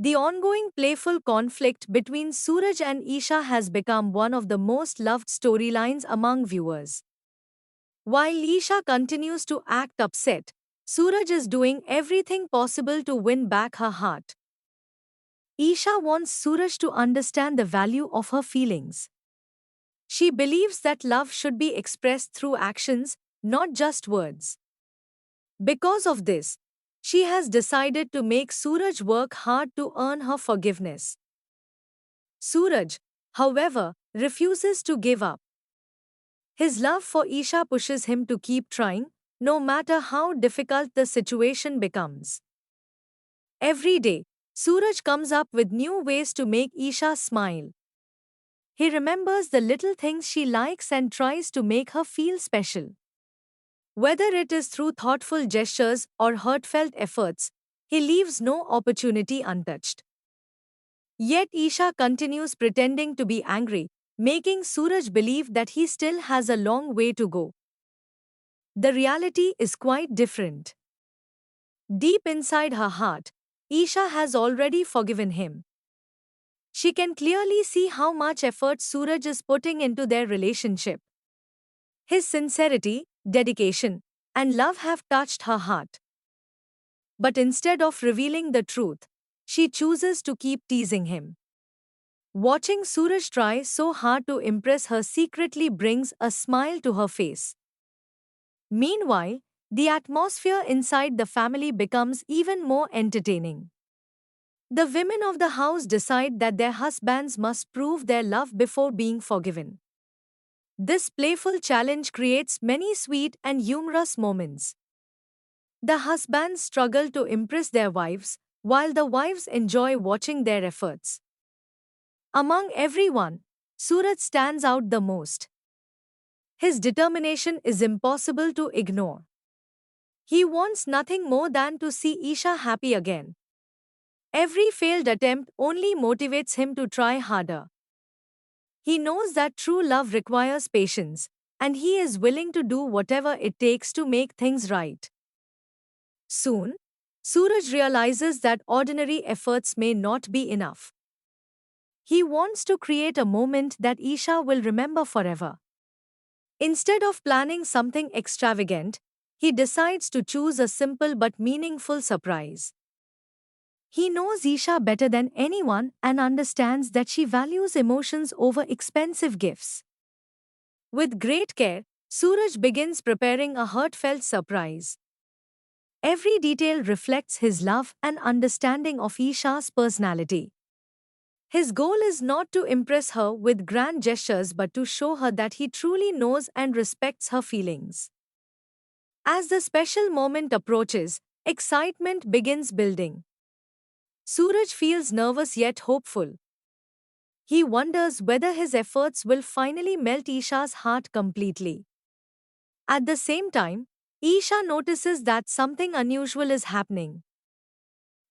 The ongoing playful conflict between Suraj and Isha has become one of the most loved storylines among viewers. While Isha continues to act upset, Suraj is doing everything possible to win back her heart. Isha wants Suraj to understand the value of her feelings. She believes that love should be expressed through actions, not just words. Because of this, she has decided to make Suraj work hard to earn her forgiveness. Suraj, however, refuses to give up. His love for Isha pushes him to keep trying, no matter how difficult the situation becomes. Every day, Suraj comes up with new ways to make Isha smile. He remembers the little things she likes and tries to make her feel special. Whether it is through thoughtful gestures or heartfelt efforts, he leaves no opportunity untouched. Yet Isha continues pretending to be angry, making Suraj believe that he still has a long way to go. The reality is quite different. Deep inside her heart, Isha has already forgiven him. She can clearly see how much effort Suraj is putting into their relationship. His sincerity, dedication, and love have touched her heart. But instead of revealing the truth, she chooses to keep teasing him. Watching Suraj try so hard to impress her secretly brings a smile to her face. Meanwhile, the atmosphere inside the family becomes even more entertaining. The women of the house decide that their husbands must prove their love before being forgiven. This playful challenge creates many sweet and humorous moments. The husbands struggle to impress their wives, while the wives enjoy watching their efforts. Among everyone, Suraj stands out the most. His determination is impossible to ignore. He wants nothing more than to see Isha happy again. Every failed attempt only motivates him to try harder. He knows that true love requires patience, and he is willing to do whatever it takes to make things right. Soon, Suraj realizes that ordinary efforts may not be enough. He wants to create a moment that Isha will remember forever. Instead of planning something extravagant, he decides to choose a simple but meaningful surprise. He knows Isha better than anyone and understands that she values emotions over expensive gifts. With great care, Suraj begins preparing a heartfelt surprise. Every detail reflects his love and understanding of Isha's personality. His goal is not to impress her with grand gestures but to show her that he truly knows and respects her feelings. As the special moment approaches, excitement begins building. Suraj feels nervous yet hopeful. He wonders whether his efforts will finally melt Isha's heart completely. At the same time, Isha notices that something unusual is happening.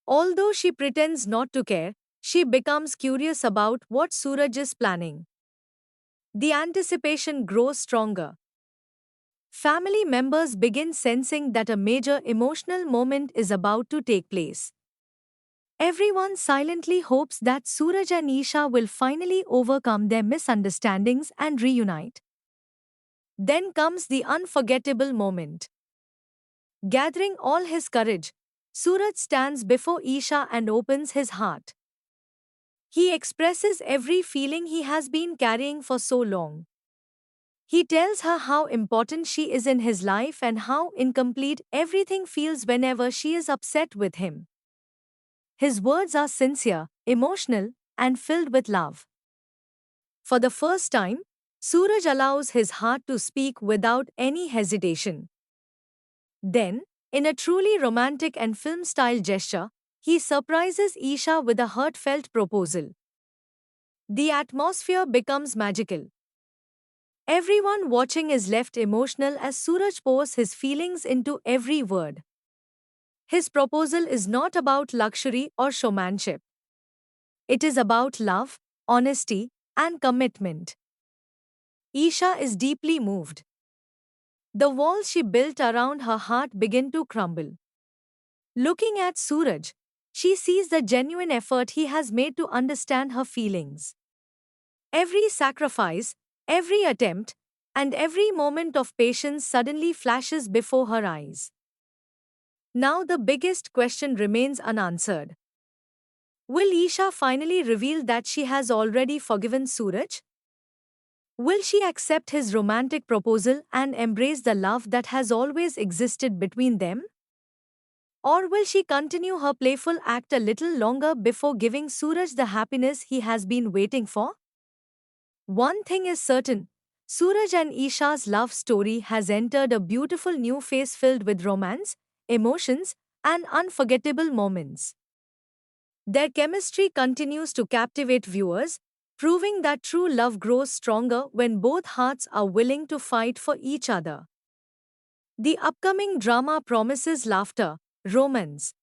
Although she pretends not to care, she becomes curious about what Suraj is planning. The anticipation grows stronger. Family members begin sensing that a major emotional moment is about to take place. Everyone silently hopes that Suraj and Isha will finally overcome their misunderstandings and reunite. Then comes the unforgettable moment. Gathering all his courage, Suraj stands before Isha and opens his heart. He expresses every feeling he has been carrying for so long. He tells her how important she is in his life and how incomplete everything feels whenever she is upset with him. His words are sincere, emotional, and filled with love. For the first time, Suraj allows his heart to speak without any hesitation. Then, in a truly romantic and film-style gesture, he surprises Isha with a heartfelt proposal. The atmosphere becomes magical. Everyone watching is left emotional as Suraj pours his feelings into every word. His proposal is not about luxury or showmanship. It is about love, honesty, and commitment. Isha is deeply moved. The walls she built around her heart begin to crumble. Looking at Suraj, She sees the genuine effort he has made to understand her feelings. Every sacrifice, every attempt, and every moment of patience suddenly flashes before her eyes. Now the biggest question remains unanswered. Will Isha finally reveal that she has already forgiven Suraj? Will she accept his romantic proposal and embrace the love that has always existed between them? Or will she continue her playful act a little longer before giving Suraj the happiness he has been waiting for? One thing is certain, Suraj and Isha's love story has entered a beautiful new phase filled with romance, emotions, and unforgettable moments. Their chemistry continues to captivate viewers, proving that true love grows stronger when both hearts are willing to fight for each other. The upcoming drama promises laughter, romance,